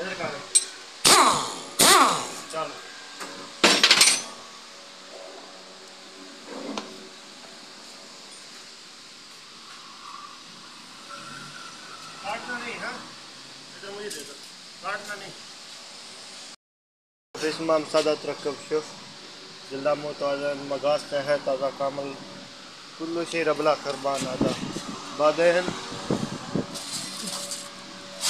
इधर चलो काटना नहीं है इधर मुझे दे दो काटना नहीं इसमाम सादत रकब शुफ जिल्ला मुतवाज़न मगाज तह ताज़ा कामल कुल्लु शे रबला खरबान आदा बादहन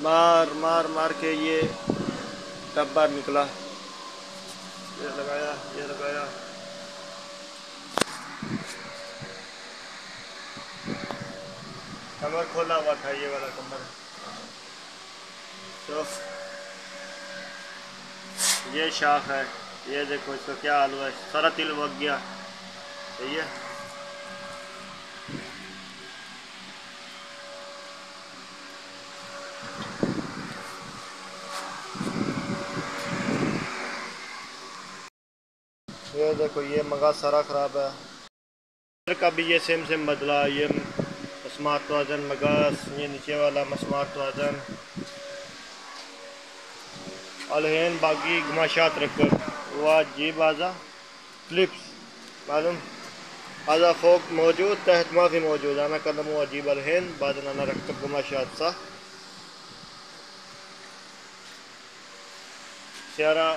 मार के ये तब बार निकला ये लगाया कमर खोला हुआ था ये वाला कमर तो ये शाख है ये देखो इसका क्या हाल हुआ है सारा तिल वग गया सही है ये देखो ये मगा सारा ख़राब है इधर का भी ये सेम बदला ये मस्मार तवाज़न मगास ये नीचे वाला मस्मार तवाज़न अलहैन बाकी गमाशात रखकर वाजिब आज़ा क्लिप्स मालूम आज़ा फोक मौजूद तहत माफ़ी मौजूद आना कदम वाजिब अलहैन बाद ना रखकर गमाशात सा सारा